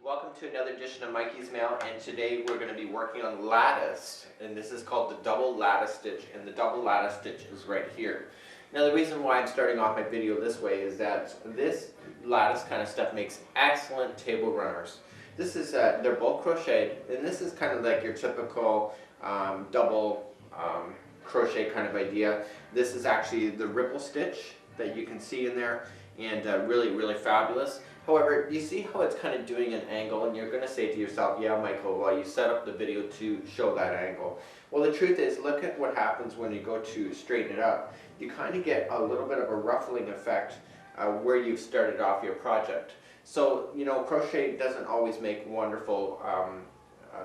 Welcome to another edition of Mikey's Mail, and today we're going to be working on lattice, and this is called the double lattice stitch, and the double lattice stitch is right here. Now the reason why I'm starting off my video this way is that this lattice kind of stuff makes excellent table runners. This is, they're both crocheted, and this is kind of like your typical double crochet kind of idea. This is actually the ripple stitch that you can see in there, and really fabulous. However, you see how it's kind of doing an angle, and you're going to say to yourself, yeah, Michael, well, you set up the video to show that angle. Well, the truth is, look at what happens when you go to straighten it up. You kind of get a little bit of a ruffling effect where you've started off your project. So, you know, crochet doesn't always make wonderful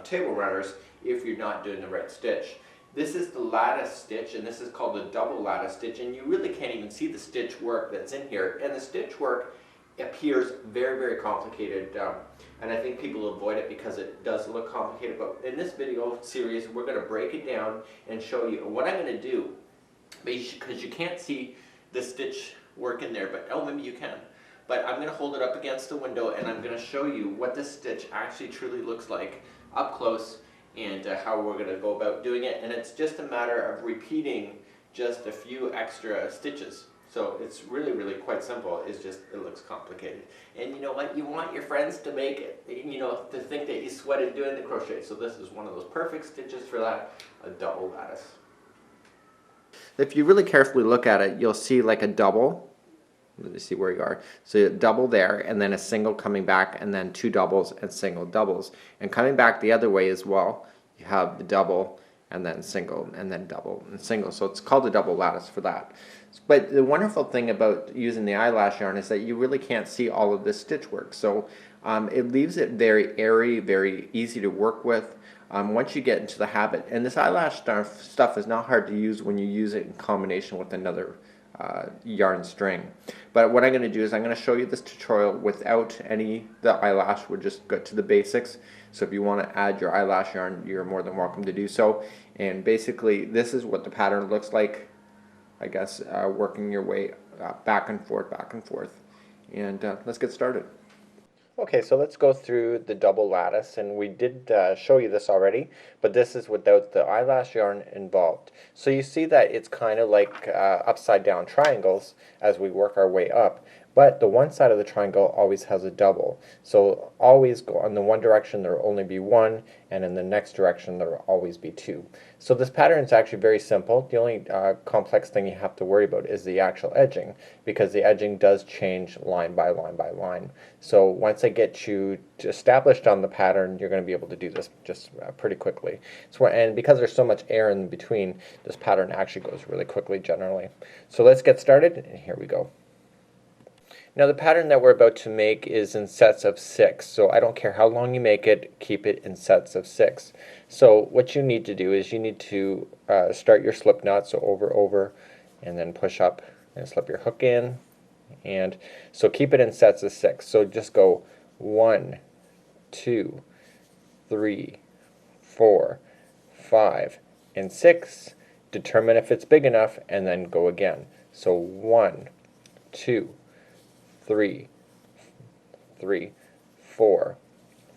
table runners if you're not doing the right stitch. This is the lattice stitch, and this is called the double lattice stitch, and you really can't even see the stitch work that's in here. And the stitch work appears very complicated, and I think people avoid it because it does look complicated. But in this video series, we're going to break it down and show you what I'm going to do, because you can't see the stitch work in there, but oh, maybe you can. But I'm going to hold it up against the window, and I'm going to show you what this stitch actually truly looks like up close, and how we're going to go about doing it. And it's just a matter of repeating just a few extra stitches. So it's really quite simple. It's just, it looks complicated. And you know what? You want your friends to make it, you know, to think that you sweated doing the crochet. So this is one of those perfect stitches for that, a double lattice. If you really carefully look at it, you'll see like a double. Let me see where you are. So a double there, and then a single coming back, and then two doubles and single doubles. And coming back the other way as well, you have the double, and then single, and then double and single. So it's called a double lattice for that. But the wonderful thing about using the eyelash yarn is that you really can't see all of this stitch work. So it leaves it very airy, very easy to work with once you get into the habit. And this eyelash stuff is not hard to use when you use it in combination with another yarn string. But what I'm going to do is I'm going to show you this tutorial without the eyelash. We'll just go to the basics. So if you want to add your eyelash yarn, you're more than welcome to do so. And basically this is what the pattern looks like, I guess, working your way back and forth. And let's get started. Okay, so let's go through the double lattice, and we did show you this already, but this is without the eyelash yarn involved. So you see that it's kind of like upside down triangles as we work our way up, but the one side of the triangle always has a double. So always go in the one direction, there will only be one, and in the next direction there will always be two. So this pattern is actually very simple. The only complex thing you have to worry about is the actual edging, because the edging does change line by line by line. So once I get you established on the pattern, you're going to be able to do this just pretty quickly. And because there's so much air in between, this pattern actually goes really quickly generally. So let's get started, and here we go. Now the pattern that we're about to make is in sets of 6, so I don't care how long you make it, keep it in sets of 6. So what you need to do is you need to start your slip knot, so over, and then push up and slip your hook in, and so keep it in sets of 6. So just go 1, 2, 3, 4, 5, and 6. Determine if it's big enough, and then go again. So 1, 2, 3, 4,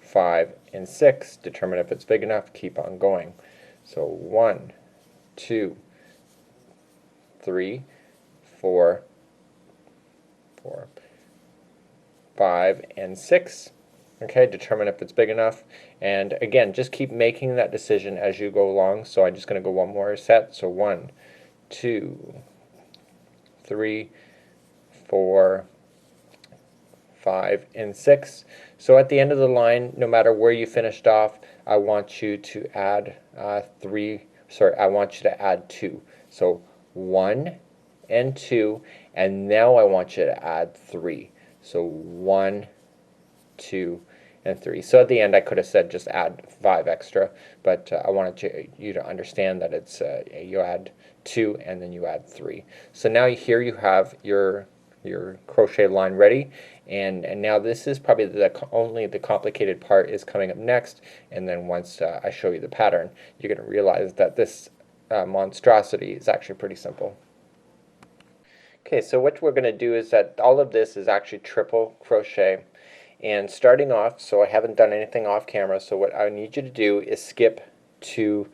5, and 6. Determine if it's big enough, keep on going. So 1, 2, 3, 4, 5, and 6. Okay, determine if it's big enough, and again, just keep making that decision as you go along. So I'm just going to go one more set. So 1, 2, 3, 4, 5, and 6. So at the end of the line, no matter where you finished off, I want you to add I want you to add 2. So 1 and 2, and now I want you to add 3. So 1, 2, and 3. So at the end I could have said just add 5 extra, but I wanted you to understand that it's you add 2 and then you add 3. So now here you have your crochet line ready, and now this is probably only the complicated part is coming up next, and then once I show you the pattern, you're going to realize that this monstrosity is actually pretty simple. Okay, so what we're going to do is that all of this is actually triple crochet, And starting off, so I haven't done anything off camera, so what I need you to do is skip to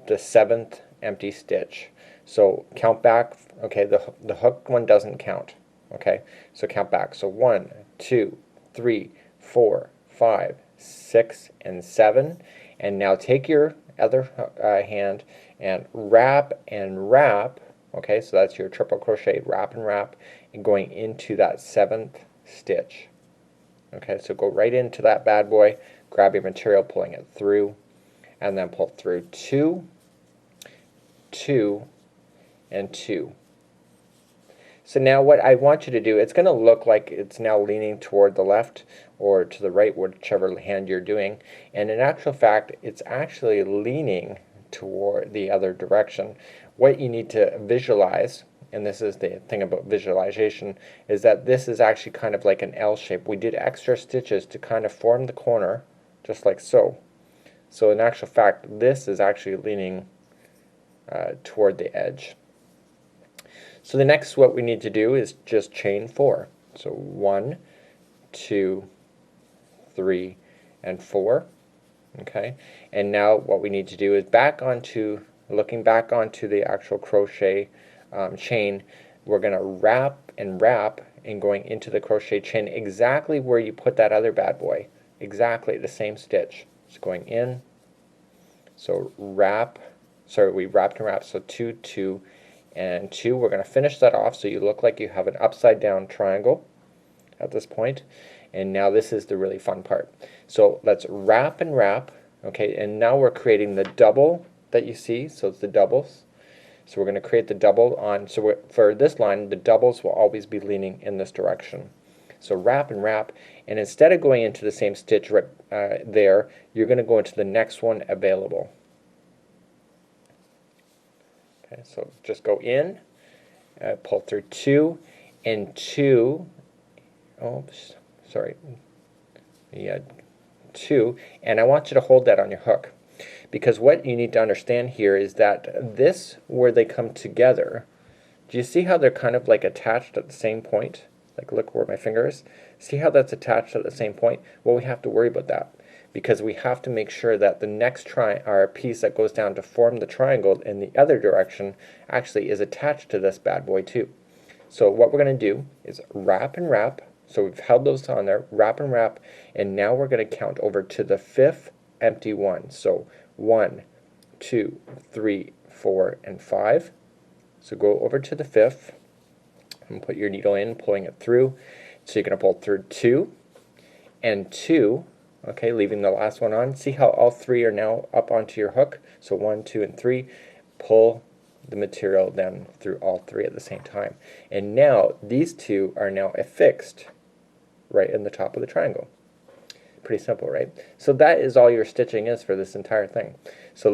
the 7th empty stitch. So count back, okay, the hook one doesn't count, okay, so count back. So 1, 2, 3, 4, 5, 6, and 7, and now take your other hand and wrap, okay, so that's your triple crochet, wrap, and going into that 7th stitch. Okay, so go right into that bad boy, grab your material, pulling it through, and then pull through 2, 2, and 2. So now what I want you to do, it's going to look like it's now leaning toward the left or to the right, whichever hand you're doing, and in actual fact it's actually leaning toward the other direction. What you need to visualize, and this is the thing about visualization, is that this is actually kind of like an L shape. We did extra stitches to kind of form the corner, just like so. So in actual fact, this is actually leaning toward the edge. So the next what we need to do is just chain 4. So 1, 2, 3, and 4. Okay, and now what we need to do is looking back onto the actual crochet chain, we're going to wrap and going into the crochet chain exactly where you put that other bad boy, exactly the same stitch. It's going in, so we wrapped and wrapped, so 2, 2, and 2. We're going to finish that off so you look like you have an upside down triangle at this point. And now this is the really fun part. So let's wrap and okay, and now we're creating the double that you see, so it's the doubles. So we're going to create the double on, so for this line, the doubles will always be leaning in this direction. So wrap and and instead of going into the same stitch right there, you're going to go into the next one available. Okay, so just go in, pull through 2 and 2, oops, sorry, yeah, 2, and I want you to hold that on your hook, because what you need to understand here is that this, where they come together, do you see how they're kind of like attached at the same point? Like look where my finger is. See how that's attached at the same point? Well, we have to worry about that, because we have to make sure that the next piece that goes down to form the triangle in the other direction actually is attached to this bad boy too. So what we're going to do is wrap and so we've held those on there, wrap and now we're going to count over to the 5th empty one. So 1, 2, 3, 4, and 5. So go over to the 5th and put your needle in, pulling it through. So you're going to pull through 2 and 2, okay, leaving the last one on. See how all 3 are now up onto your hook? So 1, 2, and 3. Pull the material then through all 3 at the same time. And now these 2 are now affixed right in the top of the triangle. Pretty simple, right? So that is all your stitching is for this entire thing. So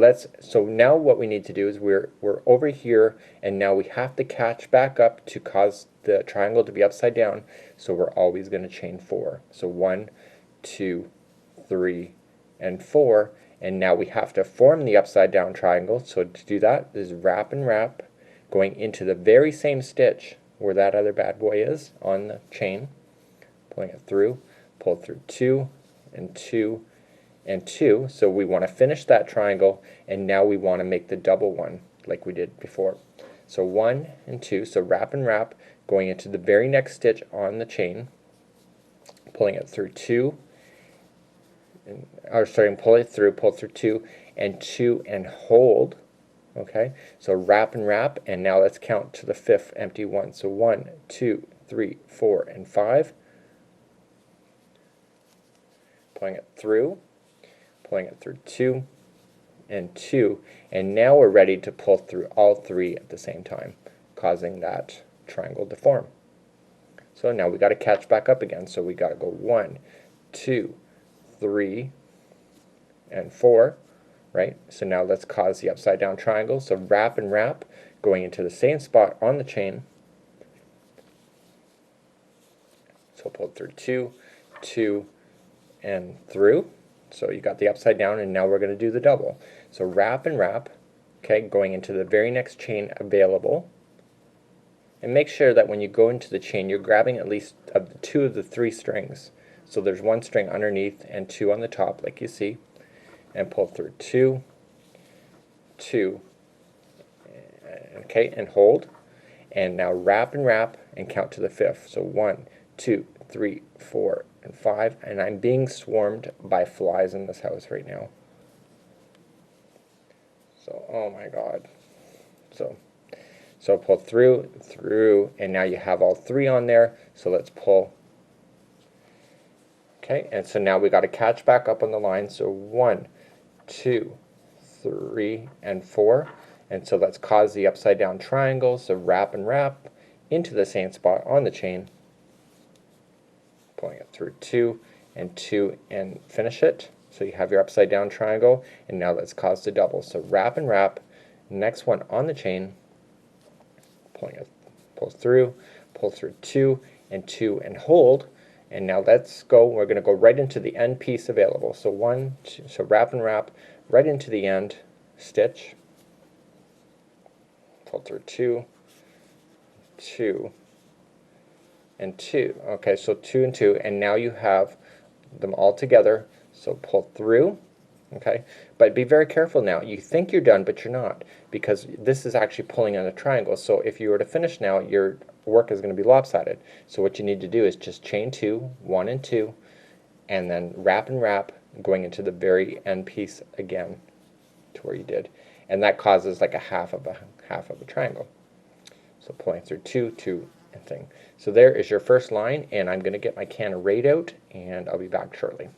now what we need to do is we're over here, and now we have to catch back up to cause the triangle to be upside down. So we're always going to chain 4. So 1, 2, 3, and 4, and now we have to form the upside down triangle. So to do that is wrap and going into the very same stitch where that other bad boy is on the chain, pulling it through, pull through 2 and 2 and 2. So we want to finish that triangle, and now we want to make the double one like we did before. So 1 and 2, so wrap and going into the very next stitch on the chain, pulling it through 2, pull through 2 and 2 and hold. Okay, so wrap and now let's count to the 5th empty one. So 1, 2, 3, 4, and 5. Pulling it through 2 and 2, and now we're ready to pull through all 3 at the same time, causing that triangle to form. So now we got to catch back up again. So we got to go 1, 2, 3, and 4. Right? So now let's cause the upside down triangle. So wrap and going into the same spot on the chain. So pull through 2, 2, and through. So you got the upside down, and now we're going to do the double. So wrap and okay, going into the very next chain available. And make sure that when you go into the chain, you're grabbing at least 2 of the 3 strings. So there's one string underneath and two on the top, like you see, and pull through two, two, okay, and hold, and now wrap and count to the fifth. So 1, 2, 3, 4, and 5, and I'm being swarmed by flies in this house right now. So, oh my God. So pull through, and now you have all three on there. So let's pull. Okay, and so now we got to catch back up on the line. So 1, 2, 3, and 4. And so let's cause the upside down triangle. So wrap into the same spot on the chain, pulling it through 2 and 2, and finish it. So you have your upside down triangle, and now let's cause the double. So wrap, next one on the chain, pull through 2 and 2, and hold. And now let's go, we're going to go right into the end piece available. So 1, 2, so wrap right into the end stitch, pull through 2, 2, and 2. Okay, so 2 and 2, and now you have them all together. So pull through, okay, but be very careful now. You think you're done, but you're not, because this is actually pulling on a triangle. So if you were to finish now, your work is going to be lopsided. So what you need to do is just chain 2, 1 and 2, and then wrap, going into the very end piece again to where you did, and that causes like a half of a triangle. So pulling through 2, 2, and thing. So there is your first line, and I'm going to get my can of Raid out, and I'll be back shortly.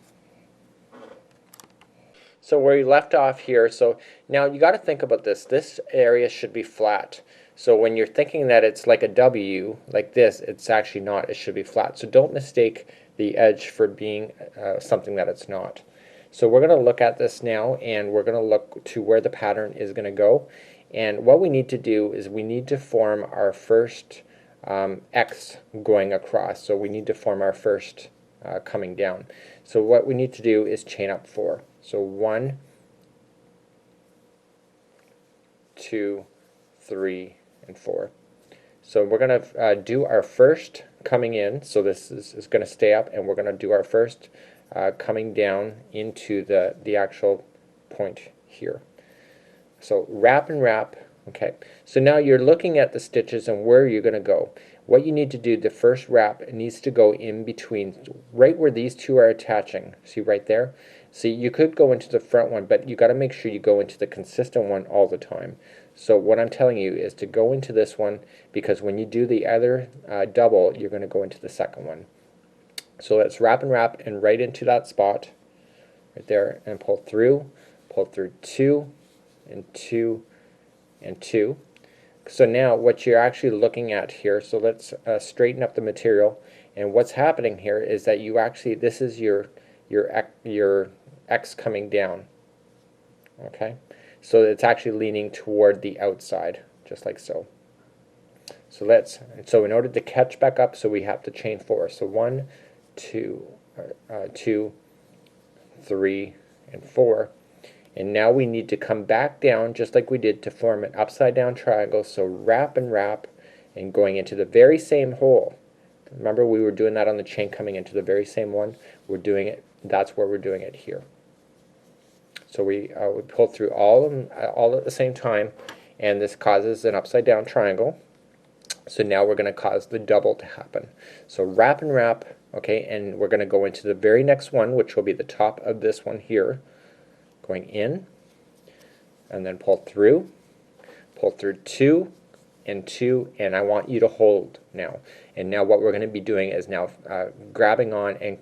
So where you left off here, so now you got to think about this. This area should be flat. So when you're thinking that it's like a W, like this, it's actually not. It should be flat. So don't mistake the edge for being something that it's not. So we're going to look at this now, and we're going to look to where the pattern is going to go. And what we need to do is we need to form our first X going across. So we need to form our first coming down. So what we need to do is chain up 4. So 1, 2, 3, and 4. So we're going to do our first coming in. So this is going to stay up, and we're going to do our first coming down into the actual point here. So wrap. Okay, so now you're looking at the stitches and where you're going to go. What you need to do, the first wrap, it needs to go in between, right where these two are attaching. See right there? See, you could go into the front one, but you got to make sure you go into the consistent one all the time. So what I'm telling you is to go into this one, because when you do the other double, you're going to go into the second one. So let's wrap and right into that spot right there, and pull through 2 and 2 and 2. So now what you're actually looking at here, so let's straighten up the material, and what's happening here is that you actually, this is your X coming down. Okay, so it's actually leaning toward the outside, just like so. So in order to catch back up, so we have to chain 4. So 1, 2, 2, 3, and 4. And now we need to come back down just like we did to form an upside down triangle. So wrap and going into the very same hole. Remember, we were doing that on the chain coming into the very same one. We're doing it, that's where we're doing it here. So we pull through all at the same time, and this causes an upside down triangle. So now we're going to cause the double to happen. So wrap, okay, and we're going to go into the very next one, which will be the top of this one here. Going in, and then pull through 2 and 2, and I want you to hold now. And now what we're going to be doing is now grabbing on and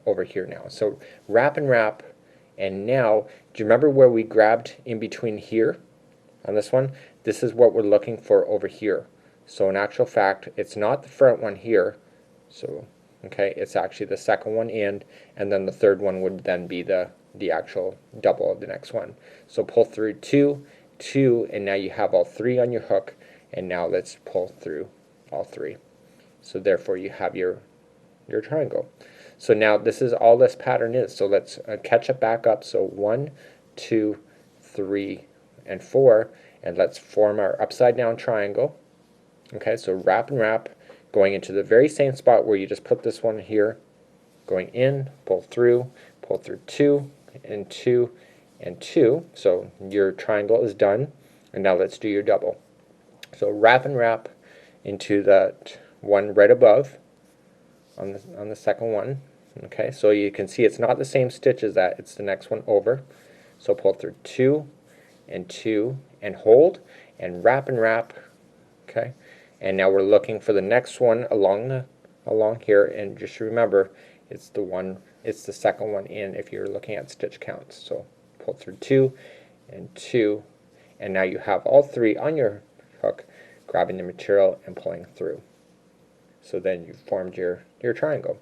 over here now. So wrap, and now, do you remember where we grabbed in between here on this one? This is what we're looking for over here. So in actual fact, it's not the front one here. So okay, it's actually the second one in, and then the third one would then be the actual double of the next one. So pull through 2, 2, and now you have all 3 on your hook, and now let's pull through all 3. So therefore you have your triangle. So now this is all this pattern is. So let's catch it back up. So 1, 2, 3, and 4, and let's form our upside down triangle. Okay, so wrap, going into the very same spot where you just put this one here, going in, pull through 2 and 2 and 2. So your triangle is done, and now let's do your double. So wrap and wrap into that one right above on the second one. Okay, so you can see it's not the same stitch as that, it's the next one over. So pull through 2 and 2 and hold and wrap, okay? And now we're looking for the next one along here, and just remember it's the second one in if you're looking at stitch counts. So pull through 2 and 2, and now you have all 3 on your hook, grabbing the material and pulling through. So then you've formed your triangle.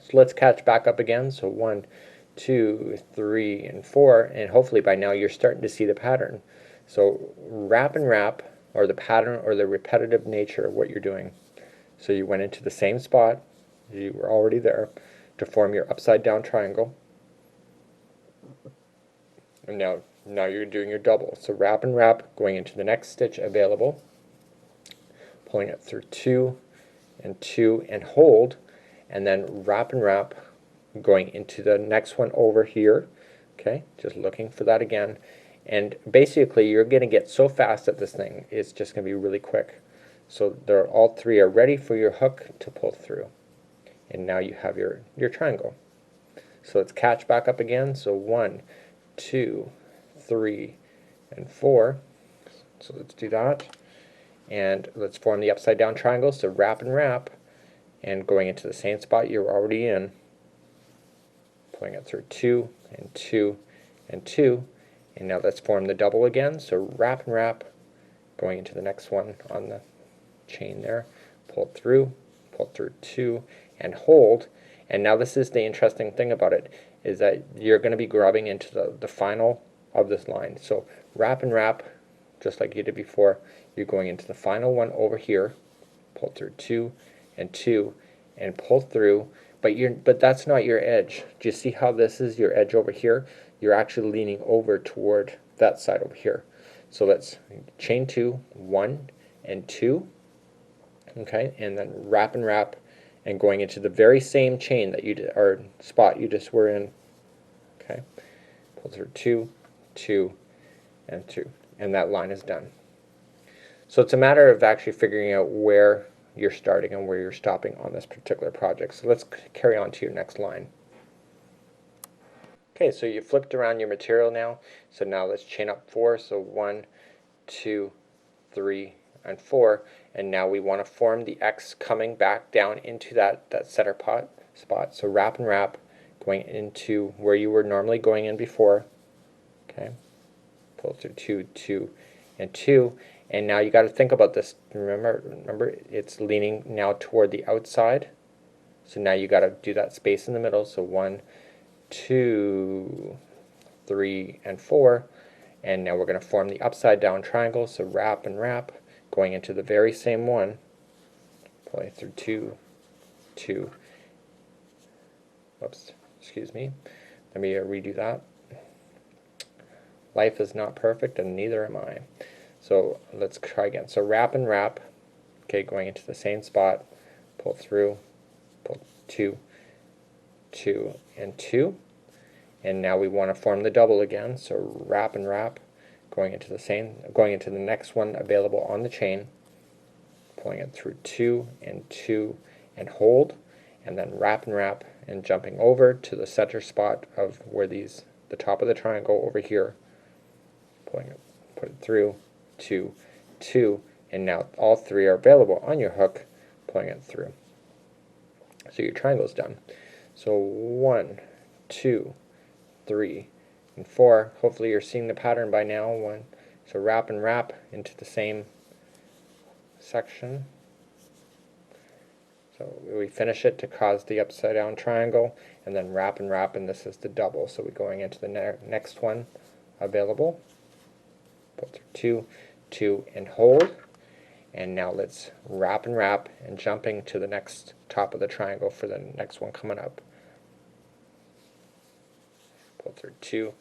So let's catch back up again. So 1, 2, 3, and 4, and hopefully by now you're starting to see the pattern. So wrap and wrap, or the pattern or the repetitive nature of what you're doing. So you went into the same spot, you were already there, to form your upside down triangle. And now you're doing your double. So wrap and wrap, going into the next stitch available, pulling it through 2 and 2 and hold, and then wrap and wrap, going into the next one over here. Okay, just looking for that again. And basically you're going to get so fast at this thing, it's just going to be really quick. So all 3 are ready for your hook to pull through. And now you have your triangle. So let's catch back up again. So 1, 2, 3, and 4. So let's do that. And let's form the upside down triangle. So wrap and wrap, and going into the same spot you're already in, pulling it through 2 and 2 and 2, and now let's form the double again. So wrap and wrap, going into the next one on the chain there, pull through 2 and hold. And now this is the interesting thing about it, is that you're going to be grabbing into the final of this line. So wrap and wrap, just like you did before, you're going into the final one over here, pull through 2 and 2 and pull through, but that's not your edge. Do you see how this is your edge over here? You're actually leaning over toward that side over here. So let's chain 2, 1 and 2, okay, and then wrap and wrap, and going into the very same chain that you did, or spot you just were in. Okay, pull through 2, 2 and 2, and that line is done. So it's a matter of actually figuring out where you're starting and where you're stopping on this particular project. So let's carry on to your next line. Okay, so you flipped around your material now. So now let's chain up 4. So 1, 2, 3, and 4. And now we want to form the X coming back down into that center spot. So wrap and wrap, going into where you were normally going in before. Okay, pull through 2, 2, and 2. And now you got to think about this. Remember, it's leaning now toward the outside. So now you got to do that space in the middle. So 1, 2, 3, and 4. And now we're going to form the upside down triangle. So wrap and wrap, going into the very same one, pulling through 2, 2. Oops, excuse me. Let me redo that. Life is not perfect, and neither am I. So let's try again. So wrap and wrap, okay, going into the same spot, pull through, pull 2, 2, and 2. And now we want to form the double again. So wrap and wrap, going into the next one available on the chain, pulling it through 2 and 2 and hold, and then wrap and wrap, and jumping over to the center spot of where the top of the triangle over here, put it through 2, 2, and now all 3 are available on your hook, pulling it through. So your triangle is done. So 1, 2, 3, and 4. Hopefully you're seeing the pattern by now. So wrap and wrap into the same section. So we finish it to cause the upside down triangle, and then wrap and wrap, and this is the double. So we're going into the next one available. Pull through 2, 2, and hold. And now let's wrap and wrap, and jumping to the next top of the triangle for the next one coming up. Pull through 2,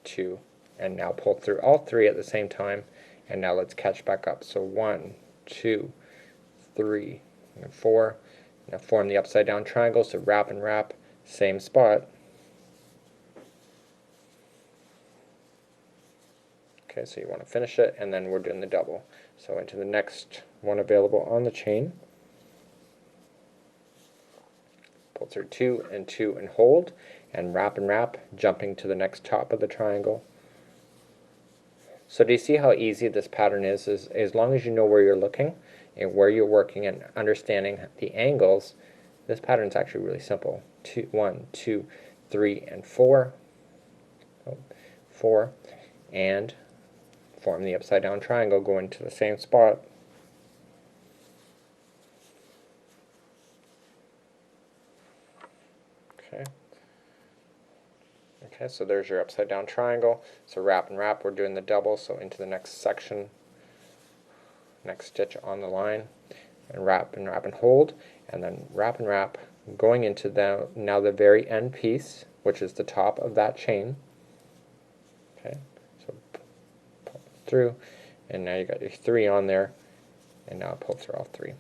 2, and now pull through all 3 at the same time. And now let's catch back up. So 1, 2, 3, and 4. Now form the upside down triangle. So wrap and wrap, same spot. Okay, so you want to finish it, and then we're doing the double. So into the next one available on the chain. Pull through 2 and 2 and hold, and wrap, jumping to the next top of the triangle. So do you see how easy this pattern is as long as you know where you're looking and where you're working and understanding the angles, this pattern is actually really simple. 1, 2, 3, and 4. 4, and form the upside down triangle going to the same spot. Okay. Okay, so there's your upside down triangle. So wrap, we're doing the double, so into the next section, next stitch on the line, and wrap and hold, and then wrap, going into now the very end piece, which is the top of that chain. Okay, so pull through, and now you got your 3 on there, and now pull through all 3.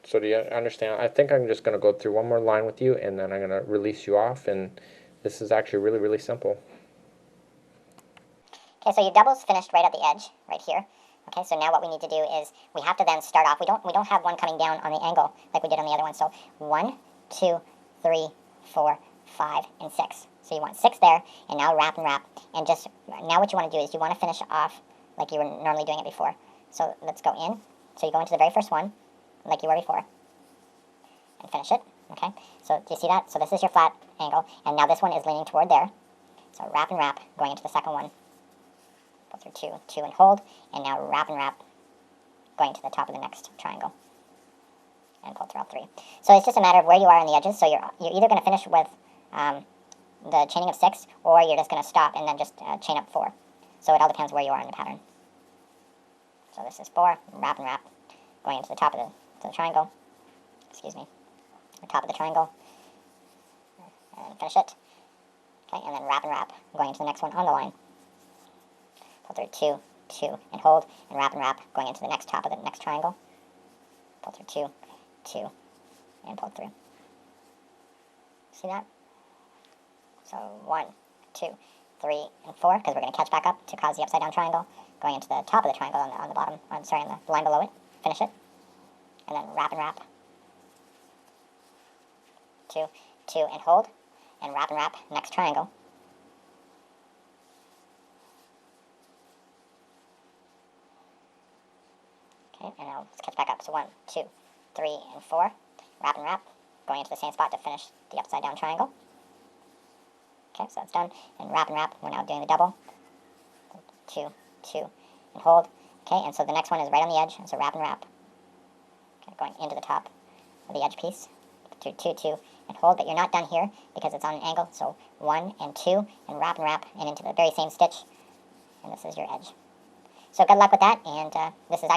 So do you understand? I think I'm just going to go through one more line with you, and then I'm going to release you off, and this is actually really, really simple. Okay, so your double's finished right at the edge, right here. Okay, so now what we need to do is we have to then start off. We don't have one coming down on the angle like we did on the other one. So 1, 2, 3, 4, 5, and 6. So you want 6 there, and now wrap, and just now what you want to do is you want to finish off like you were normally doing it before. So let's go in. So you go into the very first one, like you were before, and finish it. Okay, so do you see that? So this is your flat angle, and now this one is leaning toward there. So wrap, going into the second one. Pull through 2, 2, and hold, and now wrap, going to the top of the next triangle, and pull through all 3. So it's just a matter of where you are on the edges. So you're either going to finish with the chaining of 6, or you're just going to stop and then just chain up 4. So it all depends where you are in the pattern. So this is 4, wrap, going into the top of the triangle. Excuse me, the top of the triangle, and finish it. Okay, and then wrap, going into the next one on the line. Pull through 2, 2, and hold, and wrap, going into the next top of the next triangle. Pull through 2, 2, and pull through. See that? So 1, 2, 3, and 4, because we're going to catch back up to cause the upside down triangle. Going into the top of the triangle on the bottom, on the line below it. Finish it, and then wrap, 2, 2, and hold, and wrap, next triangle. Okay, and now let's catch back up. So 1, 2, 3, and 4. Wrap, going into the same spot to finish the upside down triangle. Okay, so that's done. And wrap, we're now doing the double. 2, 2, and hold. Okay, and so the next one is right on the edge, and so wrap. Okay, going into the top of the edge piece. 2, 2, 2, and hold, but you're not done here because it's on an angle. So 1 and 2, and wrap, and into the very same stitch. And this is your edge. So good luck with that, and this is actually